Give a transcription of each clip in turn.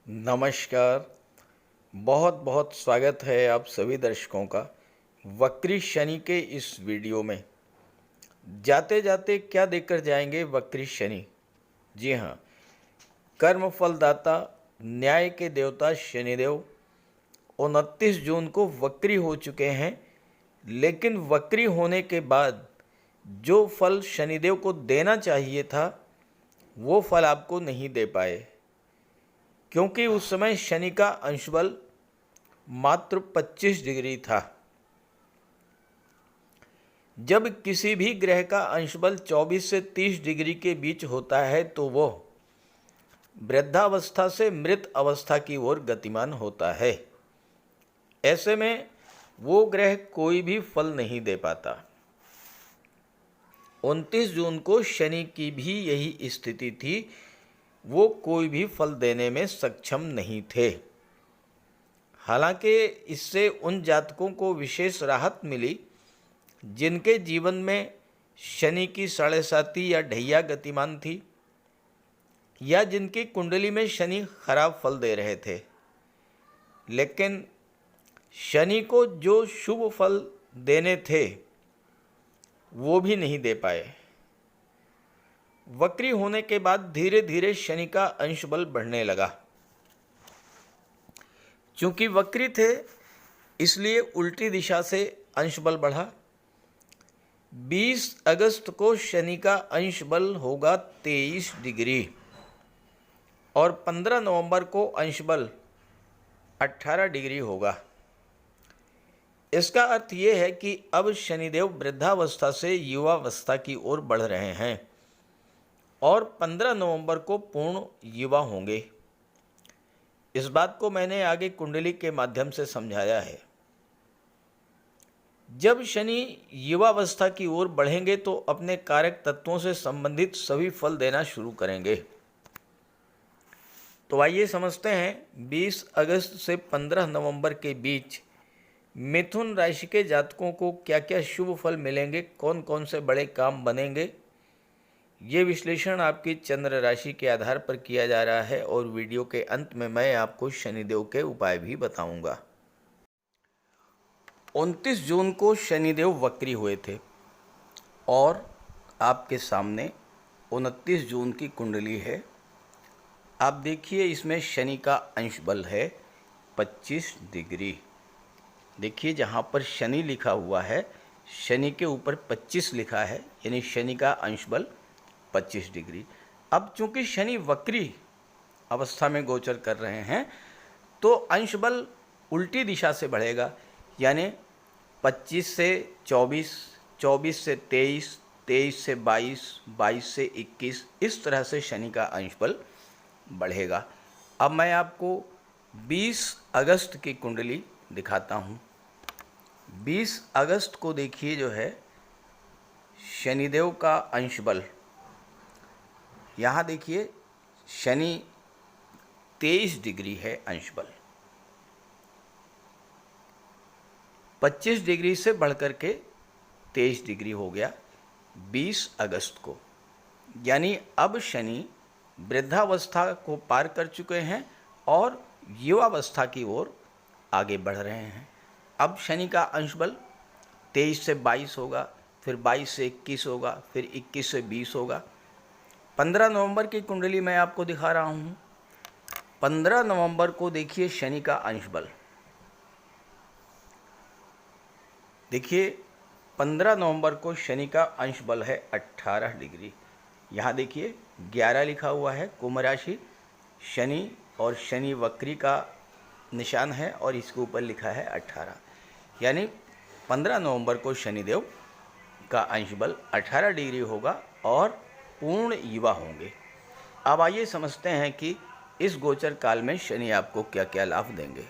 नमस्कार। बहुत बहुत स्वागत है आप सभी दर्शकों का वक्री शनि के इस वीडियो में। जाते जाते क्या देखकर जाएंगे वक्री शनि? जी हाँ, कर्म फलदाता, न्याय के देवता शनिदेव 29 जून को वक्री हो चुके हैं। लेकिन वक्री होने के बाद जो फल शनिदेव को देना चाहिए था वो फल आपको नहीं दे पाए, क्योंकि उस समय शनि का अंशबल मात्र 25 डिग्री था। जब किसी भी ग्रह का अंशबल 24 से 30 डिग्री के बीच होता है तो वो वृद्धावस्था से मृत अवस्था की ओर गतिमान होता है। ऐसे में वो ग्रह कोई भी फल नहीं दे पाता। 29 जून को शनि की भी यही स्थिति थी, वो कोई भी फल देने में सक्षम नहीं थे। हालांकि इससे उन जातकों को विशेष राहत मिली जिनके जीवन में शनि की 7.5 या ढैया गतिमान थी, या जिनकी कुंडली में शनि खराब फल दे रहे थे। लेकिन शनि को जो शुभ फल देने थे वो भी नहीं दे पाए। वक्री होने के बाद धीरे धीरे शनि का अंश बल बढ़ने लगा। चूंकि वक्री थे इसलिए उल्टी दिशा से अंश बल बढ़ा। 20 अगस्त को शनि का अंश बल होगा 23 डिग्री और 15 नवंबर को अंश बल 18 डिग्री होगा। इसका अर्थ ये है कि अब शनिदेव वृद्धावस्था से युवावस्था की ओर बढ़ रहे हैं और 15 नवंबर को पूर्ण युवा होंगे। इस बात को मैंने आगे कुंडली के माध्यम से समझाया है। जब शनि युवावस्था की ओर बढ़ेंगे तो अपने कारक तत्वों से संबंधित सभी फल देना शुरू करेंगे। तो आइए समझते हैं 20 अगस्त से 15 नवंबर के बीच मिथुन राशि के जातकों को क्या क्या शुभ फल मिलेंगे, कौन कौन से बड़े काम बनेंगे। ये विश्लेषण आपकी चंद्र राशि के आधार पर किया जा रहा है और वीडियो के अंत में मैं आपको शनिदेव के उपाय भी बताऊंगा। 29 जून को शनिदेव वक्री हुए थे और आपके सामने 29 जून की कुंडली है। आप देखिए, इसमें शनि का अंश बल है 25 डिग्री। देखिए जहाँ पर शनि लिखा हुआ है, शनि के ऊपर 25 लिखा है, यानी शनि का अंश बल 25 डिग्री। अब चूंकि शनि वक्री अवस्था में गोचर कर रहे हैं तो अंश बल उल्टी दिशा से बढ़ेगा, यानी 25 से 24, 24 से 23, 23 से 22, 22 से 21, इस तरह से शनि का अंश बल बढ़ेगा। अब मैं आपको 20 अगस्त की कुंडली दिखाता हूँ। 20 अगस्त को देखिए, जो है शनिदेव का अंश बल, यहाँ देखिए शनि 23 डिग्री है अंश बल, 25 डिग्री से बढ़कर के 23 डिग्री हो गया 20 अगस्त को। यानी अब शनि वृद्धावस्था को पार कर चुके हैं और युवावस्था की ओर आगे बढ़ रहे हैं। अब शनि का अंश बल 23 से 22 होगा, फिर 22 से 21 होगा, फिर 21 से 20 होगा। 15 नवंबर की कुंडली मैं आपको दिखा रहा हूँ। 15 नवंबर को देखिए शनि का अंश बल, देखिए 15 नवंबर को शनि का अंश बल है 18 डिग्री। यहाँ देखिए 11 लिखा हुआ है, कुंभ राशि, शनि और शनि वक्री का निशान है और इसके ऊपर लिखा है 18। यानी 15 नवंबर को शनिदेव का अंश बल 18 डिग्री होगा और पूर्ण युवा होंगे। अब आइए समझते हैं कि इस गोचर काल में शनि आपको क्या क्या लाभ देंगे।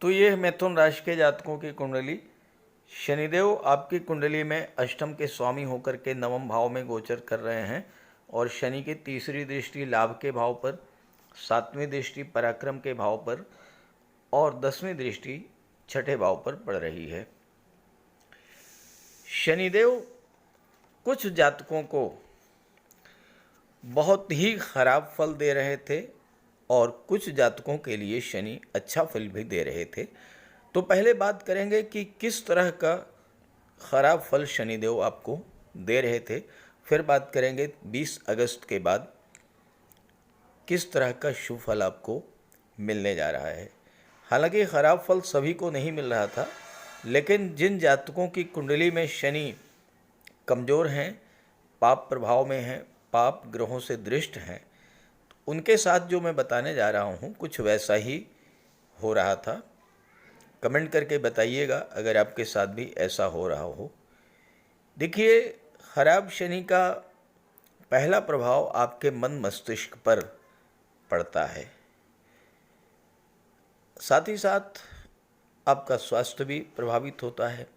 तो ये मिथुन राशि के जातकों की कुंडली। शनिदेव आपकी कुंडली में अष्टम के स्वामी होकर के नवम भाव में गोचर कर रहे हैं और शनि की तीसरी दृष्टि लाभ के भाव पर, 7वीं दृष्टि पराक्रम के भाव पर और 10वीं दृष्टि छठे भाव पर पड़ रही है। शनिदेव कुछ जातकों को बहुत ही खराब फल दे रहे थे और कुछ जातकों के लिए शनि अच्छा फल भी दे रहे थे। तो पहले बात करेंगे कि किस तरह का खराब फल शनिदेव आपको दे रहे थे, फिर बात करेंगे 20 अगस्त के बाद किस तरह का शुभ फल आपको मिलने जा रहा है। हालांकि खराब फल सभी को नहीं मिल रहा था, लेकिन जिन जातकों की कुंडली में शनि कमज़ोर हैं, पाप प्रभाव में हैं, पाप ग्रहों से दृष्ट हैं, उनके साथ जो मैं बताने जा रहा हूँ कुछ वैसा ही हो रहा था। कमेंट करके बताइएगा अगर आपके साथ भी ऐसा हो रहा हो। देखिए, खराब शनि का पहला प्रभाव आपके मन मस्तिष्क पर पड़ता है, साथ ही साथ आपका स्वास्थ्य भी प्रभावित होता है।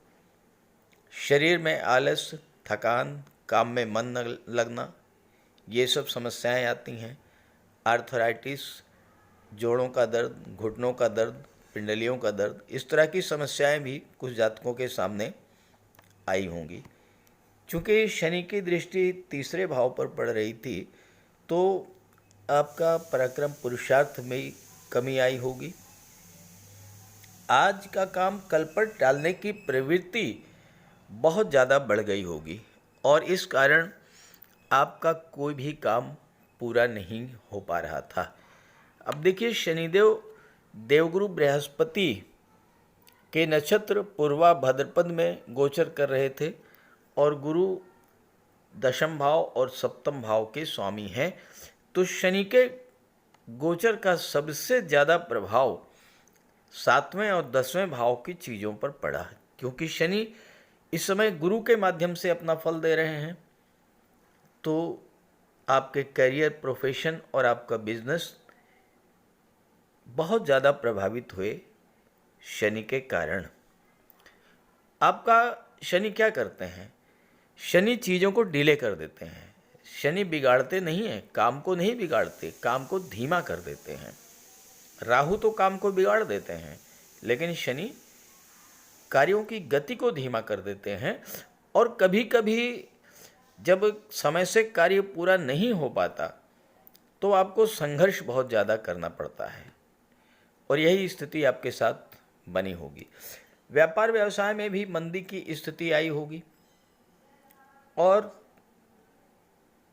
शरीर में आलस, थकान, काम में मन न लगना, ये सब समस्याएं आती हैं। आर्थराइटिस, जोड़ों का दर्द, घुटनों का दर्द, पिंडलियों का दर्द, इस तरह की समस्याएं भी कुछ जातकों के सामने आई होंगी। चूँकि शनि की दृष्टि तीसरे भाव पर पड़ रही थी, तो आपका पराक्रम पुरुषार्थ में कमी आई होगी। आज का काम कल पर टालने की प्रवृत्ति बहुत ज़्यादा बढ़ गई होगी और इस कारण आपका कोई भी काम पूरा नहीं हो पा रहा था। अब देखिए, शनिदेव देवगुरु बृहस्पति के नक्षत्र पूर्वा भाद्रपद में गोचर कर रहे थे और गुरु दशम भाव और सप्तम भाव के स्वामी हैं। तो शनि के गोचर का सबसे ज़्यादा प्रभाव 7वें और 10वें भाव की चीज़ों पर पड़ा है, क्योंकि शनि इस समय गुरु के माध्यम से अपना फल दे रहे हैं। तो आपके करियर, प्रोफेशन और आपका बिजनेस बहुत ज़्यादा प्रभावित हुए शनि के कारण। आपका शनि क्या करते हैं? शनि चीज़ों को डिले कर देते हैं। शनि बिगाड़ते नहीं हैं, काम को नहीं बिगाड़ते, काम को धीमा कर देते हैं। राहु तो काम को बिगाड़ देते हैं, लेकिन शनि कार्यों की गति को धीमा कर देते हैं। और कभी कभी जब समय से कार्य पूरा नहीं हो पाता तो आपको संघर्ष बहुत ज़्यादा करना पड़ता है और यही स्थिति आपके साथ बनी होगी। व्यापार व्यवसाय में भी मंदी की स्थिति आई होगी और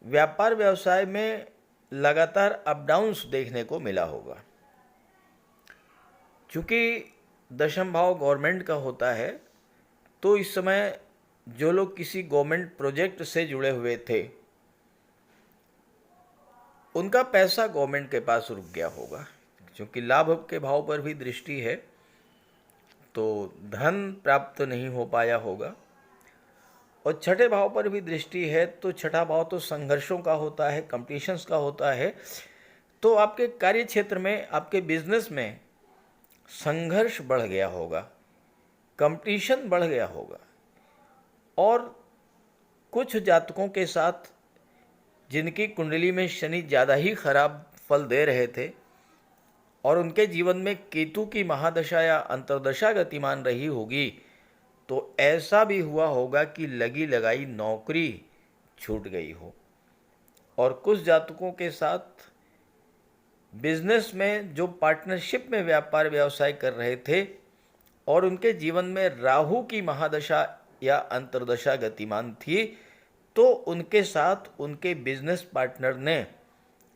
व्यापार व्यवसाय में लगातार अप डाउन्स देखने को मिला होगा। चूँकि दशम भाव गवर्नमेंट का होता है, तो इस समय जो लोग किसी गवर्नमेंट प्रोजेक्ट से जुड़े हुए थे, उनका पैसा गवर्नमेंट के पास रुक गया होगा। क्योंकि लाभ के भाव पर भी दृष्टि है, तो धन प्राप्त नहीं हो पाया होगा। और छठे भाव पर भी दृष्टि है, तो छठा भाव तो संघर्षों का होता है, कंपटीशंस का होता है। तो आपके कार्य क्षेत्र में, आपके बिजनेस में संघर्ष बढ़ गया होगा, कंपटीशन बढ़ गया होगा। और कुछ जातकों के साथ जिनकी कुंडली में शनि ज़्यादा ही खराब फल दे रहे थे और उनके जीवन में केतु की महादशा या अंतर्दशा गतिमान रही होगी, तो ऐसा भी हुआ होगा कि लगी लगाई नौकरी छूट गई हो। और कुछ जातकों के साथ बिजनेस में जो पार्टनरशिप में व्यापार व्यवसाय कर रहे थे और उनके जीवन में राहु की महादशा या अंतर्दशा गतिमान थी, तो उनके साथ उनके बिजनेस पार्टनर ने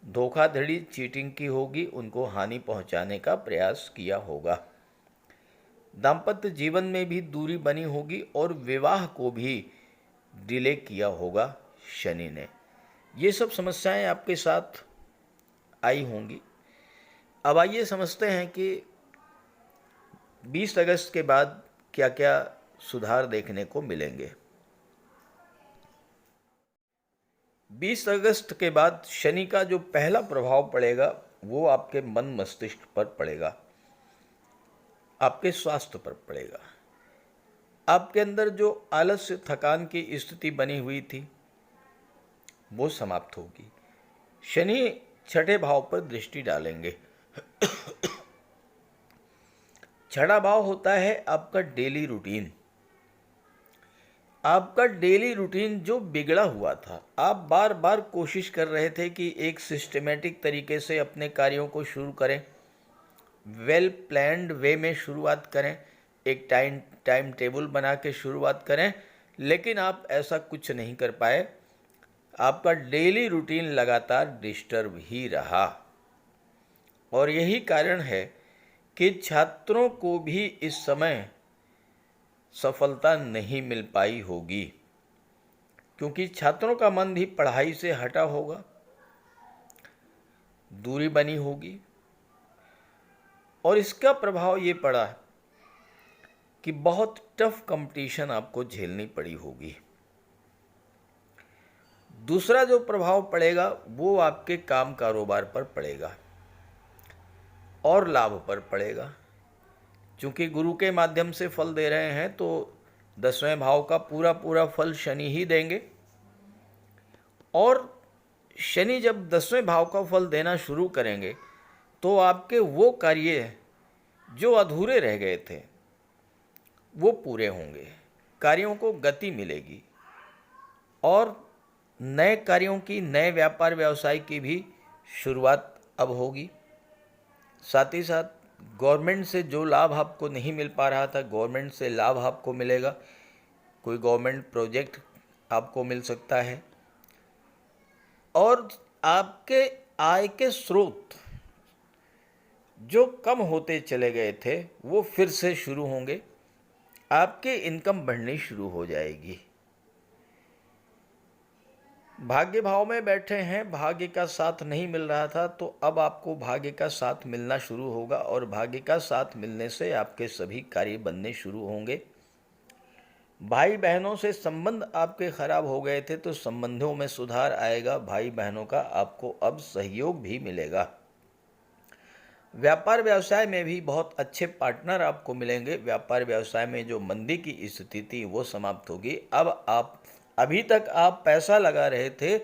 धोखाधड़ी, चीटिंग की होगी, उनको हानि पहुंचाने का प्रयास किया होगा। दाम्पत्य जीवन में भी दूरी बनी होगी और विवाह को भी डिले किया होगा शनि ने। ये सब समस्याएं आपके साथ आई होंगी। अब आइए समझते हैं कि 20 अगस्त के बाद क्या क्या सुधार देखने को मिलेंगे। 20 अगस्त के बाद शनि का जो पहला प्रभाव पड़ेगा वो आपके मन मस्तिष्क पर पड़ेगा, आपके स्वास्थ्य पर पड़ेगा। आपके अंदर जो आलस्य, थकान की स्थिति बनी हुई थी वो समाप्त होगी। शनि छठे भाव पर दृष्टि डालेंगे। छठा भाव होता है आपका डेली रूटीन। आपका डेली रूटीन जो बिगड़ा हुआ था, आप बार बार कोशिश कर रहे थे कि एक सिस्टमेटिक तरीके से अपने कार्यों को शुरू करें, वेल प्लान्ड वे में शुरुआत करें, एक टाइम टेबल बना के शुरुआत करें, लेकिन आप ऐसा कुछ नहीं कर पाए। आपका डेली रूटीन लगातार डिस्टर्ब ही रहा और यही कारण है कि छात्रों को भी इस समय सफलता नहीं मिल पाई होगी, क्योंकि छात्रों का मन भी पढ़ाई से हटा होगा, दूरी बनी होगी और इसका प्रभाव ये पड़ा कि बहुत टफ कंपटीशन आपको झेलनी पड़ी होगी। दूसरा जो प्रभाव पड़ेगा वो आपके काम कारोबार पर पड़ेगा और लाभ पर पड़ेगा। चूँकि गुरु के माध्यम से फल दे रहे हैं तो 10वें भाव का पूरा फल शनि ही देंगे और शनि जब 10वें भाव का फल देना शुरू करेंगे तो आपके वो कार्य जो अधूरे रह गए थे वो पूरे होंगे, कार्यों को गति मिलेगी और नए कार्यों की, नए व्यापार व्यवसाय की भी शुरुआत अब होगी। साथ ही साथ गवर्नमेंट से जो लाभ आपको नहीं मिल पा रहा था, गवर्नमेंट से लाभ आपको मिलेगा, कोई गवर्नमेंट प्रोजेक्ट आपको मिल सकता है और आपके आय के स्रोत जो कम होते चले गए थे वो फिर से शुरू होंगे, आपकी इनकम बढ़नी शुरू हो जाएगी। भाग्य भाव में बैठे हैं, भाग्य का साथ नहीं मिल रहा था तो अब आपको भाग्य का साथ मिलना शुरू होगा और भाग्य का साथ मिलने से आपके सभी कार्य बनने शुरू होंगे। भाई बहनों से संबंध आपके खराब हो गए थे तो संबंधों में सुधार आएगा, भाई बहनों का आपको अब सहयोग भी मिलेगा। व्यापार व्यवसाय में भी बहुत अच्छे पार्टनर आपको मिलेंगे। व्यापार व्यवसाय में जो मंदी की स्थिति थी वो समाप्त होगी। अब अभी तक आप पैसा लगा रहे थे,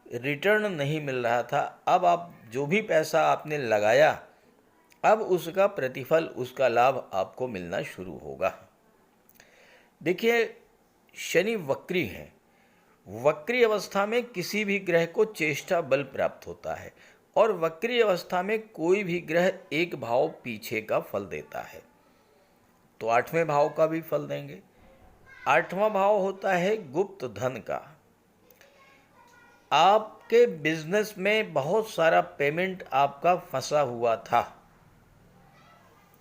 रिटर्न नहीं मिल रहा था, अब आप जो भी पैसा आपने लगाया अब उसका प्रतिफल, उसका लाभ आपको मिलना शुरू होगा। देखिए, शनि वक्री है, वक्री अवस्था में किसी भी ग्रह को चेष्टा बल प्राप्त होता है और वक्री अवस्था में कोई भी ग्रह एक भाव पीछे का फल देता है तो 8वें भाव का भी फल देंगे। 8वां भाव होता है गुप्त धन का। आपके बिजनेस में बहुत सारा पेमेंट आपका फंसा हुआ था,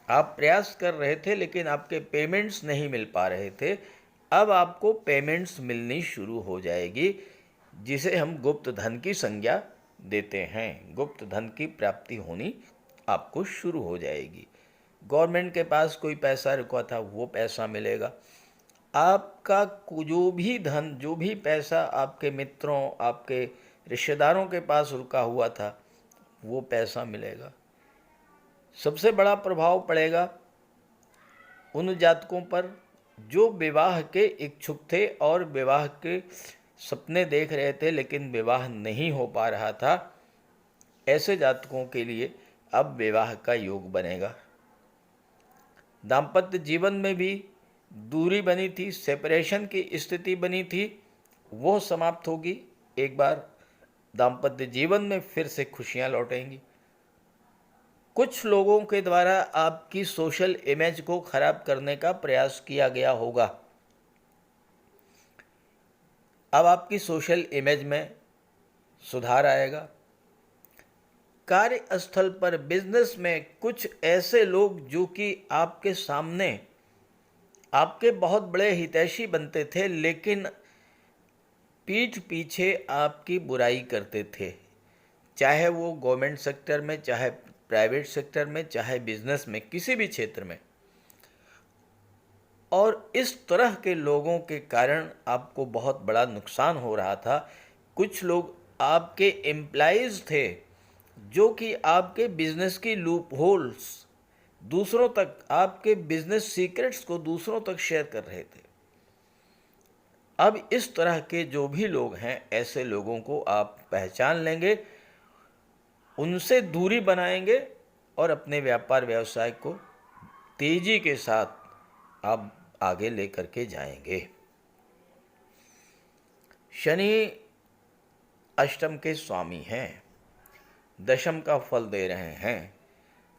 आप प्रयास कर रहे थे लेकिन आपके पेमेंट्स नहीं मिल पा रहे थे, अब आपको पेमेंट्स मिलनी शुरू हो जाएगी, जिसे हम गुप्त धन की संज्ञा देते हैं। गुप्त धन की प्राप्ति होनी आपको शुरू हो जाएगी। गवर्नमेंट के पास कोई पैसा रुका था वो पैसा मिलेगा। आपका जो भी धन, जो भी पैसा आपके मित्रों, आपके रिश्तेदारों के पास रुका हुआ था वो पैसा मिलेगा। सबसे बड़ा प्रभाव पड़ेगा उन जातकों पर जो विवाह के इच्छुक थे और विवाह के सपने देख रहे थे लेकिन विवाह नहीं हो पा रहा था। ऐसे जातकों के लिए अब विवाह का योग बनेगा। दाम्पत्य जीवन में भी दूरी बनी थी, सेपरेशन की स्थिति बनी थी, वो समाप्त होगी। एक बार दाम्पत्य जीवन में फिर से खुशियां लौटेंगी। कुछ लोगों के द्वारा आपकी सोशल इमेज को खराब करने का प्रयास किया गया होगा, अब आपकी सोशल इमेज में सुधार आएगा। कार्यस्थल पर, बिजनेस में कुछ ऐसे लोग जो कि आपके सामने आपके बहुत बड़े हितैषी बनते थे लेकिन पीठ पीछे आपकी बुराई करते थे, चाहे वो गवर्नमेंट सेक्टर में, चाहे प्राइवेट सेक्टर में, चाहे बिजनेस में, किसी भी क्षेत्र में। और इस तरह के लोगों के कारण आपको बहुत बड़ा नुकसान हो रहा था। कुछ लोग आपके एम्प्लॉइज़ थे जो कि आपके बिजनेस की लूप होल्स दूसरों तक, आपके बिजनेस सीक्रेट्स को दूसरों तक शेयर कर रहे थे। अब इस तरह के जो भी लोग हैं, ऐसे लोगों को आप पहचान लेंगे, उनसे दूरी बनाएंगे और अपने व्यापार व्यवसाय को तेजी के साथ आप आगे लेकर के जाएंगे। शनि अष्टम के स्वामी हैं, दशम का फल दे रहे हैं।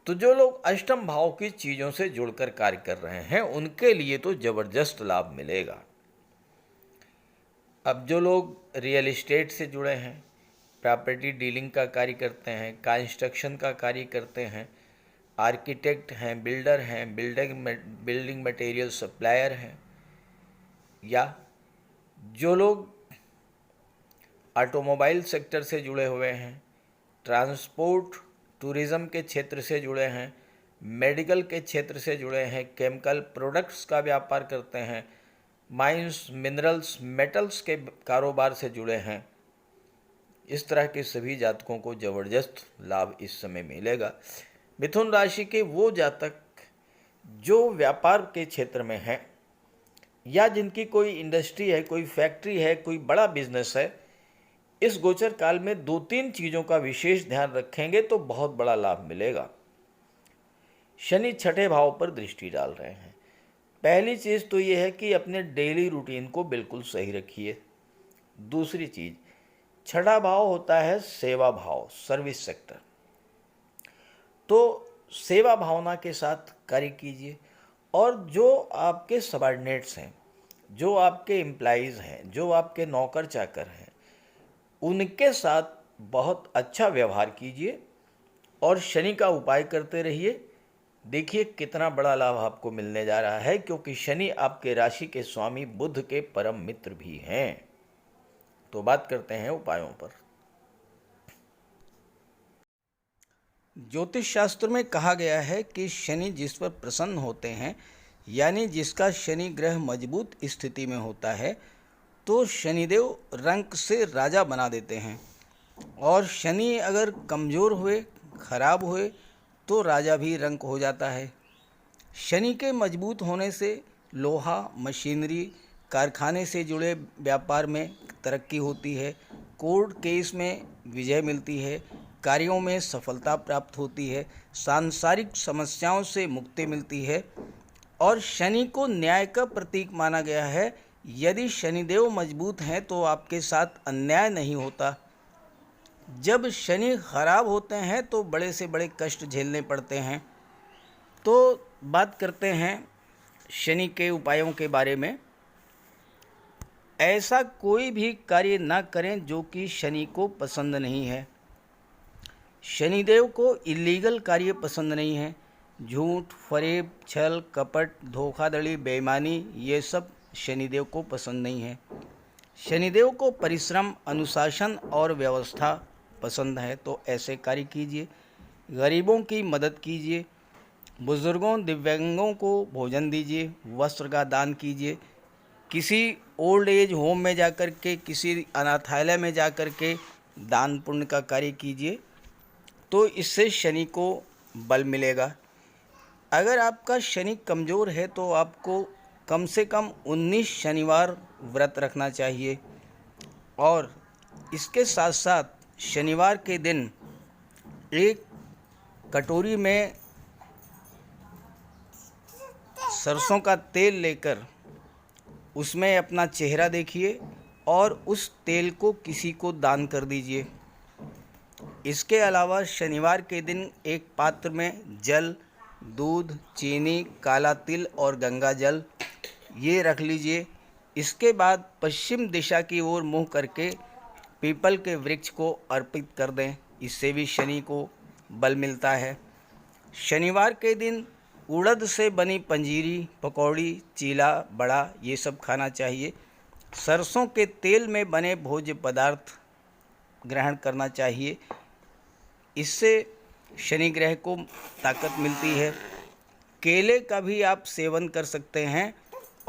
तो जो लोग अष्टम भाव की चीज़ों से जुड़कर कार्य कर रहे हैं उनके लिए तो ज़बरदस्त लाभ मिलेगा। अब जो लोग रियल इस्टेट से जुड़े हैं, प्रॉपर्टी डीलिंग का कार्य करते हैं, कंस्ट्रक्शन का कार्य करते हैं, आर्किटेक्ट हैं, बिल्डर हैं, बिल्डिंग मटेरियल सप्लायर हैं, या जो लोग ऑटोमोबाइल सेक्टर से जुड़े हुए हैं, ट्रांसपोर्ट टूरिज़्म के क्षेत्र से जुड़े हैं, मेडिकल के क्षेत्र से जुड़े हैं, केमिकल प्रोडक्ट्स का व्यापार करते हैं, माइंस मिनरल्स मेटल्स के कारोबार से जुड़े हैं, इस तरह के सभी जातकों को ज़बरदस्त लाभ इस समय मिलेगा। मिथुन राशि के वो जातक जो व्यापार के क्षेत्र में हैं या जिनकी कोई इंडस्ट्री है, कोई फैक्ट्री है, कोई बड़ा बिजनेस है, इस गोचर काल में 2-3 चीज़ों का विशेष ध्यान रखेंगे तो बहुत बड़ा लाभ मिलेगा। शनि छठे भाव पर दृष्टि डाल रहे हैं। पहली चीज़ तो ये है कि अपने डेली रूटीन को बिल्कुल सही रखिए। दूसरी चीज़, छठा भाव होता है सेवा भाव, सर्विस सेक्टर। तो सेवा भावना के साथ कार्य कीजिए और जो आपके सबऑर्डिनेट्स हैं, जो आपके एम्प्लॉइज़ हैं, जो आपके नौकर चाकर हैं, उनके साथ बहुत अच्छा व्यवहार कीजिए और शनि का उपाय करते रहिए। देखिए कितना बड़ा लाभ आपको मिलने जा रहा है, क्योंकि शनि आपके राशि के स्वामी बुध के परम मित्र भी हैं। तो बात करते हैं उपायों पर। ज्योतिष शास्त्र में कहा गया है कि शनि जिस पर प्रसन्न होते हैं, यानी जिसका शनि ग्रह मजबूत स्थिति में होता है, तो शनिदेव रंक से राजा बना देते हैं, और शनि अगर कमज़ोर हुए, खराब हुए, तो राजा भी रंक हो जाता है। शनि के मजबूत होने से लोहा, मशीनरी, कारखाने से जुड़े व्यापार में तरक्की होती है, कोर्ट केस में विजय मिलती है, कार्यों में सफलता प्राप्त होती है, सांसारिक समस्याओं से मुक्ति मिलती है। और शनि को न्याय का प्रतीक माना गया है। यदि शनिदेव मजबूत हैं तो आपके साथ अन्याय नहीं होता। जब शनि खराब होते हैं तो बड़े से बड़े कष्ट झेलने पड़ते हैं। तो बात करते हैं शनि के उपायों के बारे में। ऐसा कोई भी कार्य ना करें जो कि शनि को पसंद नहीं है। शनिदेव को इलीगल कार्य पसंद नहीं है। झूठ, फरेब, छल, कपट, धोखाधड़ी, बेईमानी, ये सब शनिदेव को पसंद नहीं है। शनिदेव को परिश्रम, अनुशासन और व्यवस्था पसंद है। तो ऐसे कार्य कीजिए। गरीबों की मदद कीजिए, बुज़ुर्गों, दिव्यांगों को भोजन दीजिए, वस्त्र का दान कीजिए, किसी ओल्ड एज होम में जाकर के, किसी अनाथालय में जाकर के दान पुण्य का कार्य कीजिए, तो इससे शनि को बल मिलेगा। अगर आपका शनि कमज़ोर है तो आपको कम से कम 19 शनिवार व्रत रखना चाहिए। और इसके साथ साथ शनिवार के दिन एक कटोरी में सरसों का तेल लेकर उसमें अपना चेहरा देखिए और उस तेल को किसी को दान कर दीजिए। इसके अलावा शनिवार के दिन एक पात्र में जल, दूध, चीनी, काला तिल और गंगा जल ये रख लीजिए। इसके बाद पश्चिम दिशा की ओर मुँह करके पीपल के वृक्ष को अर्पित कर दें। इससे भी शनि को बल मिलता है। शनिवार के दिन उड़द से बनी पंजीरी, पकौड़ी, चीला, बड़ा ये सब खाना चाहिए। सरसों के तेल में बने भोज्य पदार्थ ग्रहण करना चाहिए। इससे शनि ग्रह को ताकत मिलती है। केले का भी आप सेवन कर सकते हैं।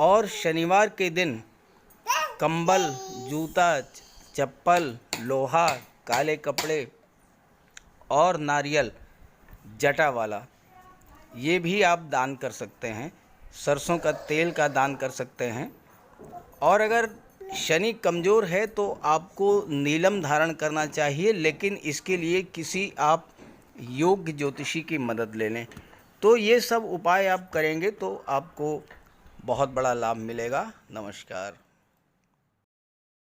और शनिवार के दिन कंबल, जूता, चप्पल, लोहा, काले कपड़े और नारियल जटा वाला ये भी आप दान कर सकते हैं। सरसों का तेल का दान कर सकते हैं। और अगर शनि कमज़ोर है तो आपको नीलम धारण करना चाहिए, लेकिन इसके लिए किसी आप योग्य ज्योतिषी की मदद ले लें। तो ये सब उपाय आप करेंगे तो आपको बहुत बड़ा लाभ मिलेगा। नमस्कार।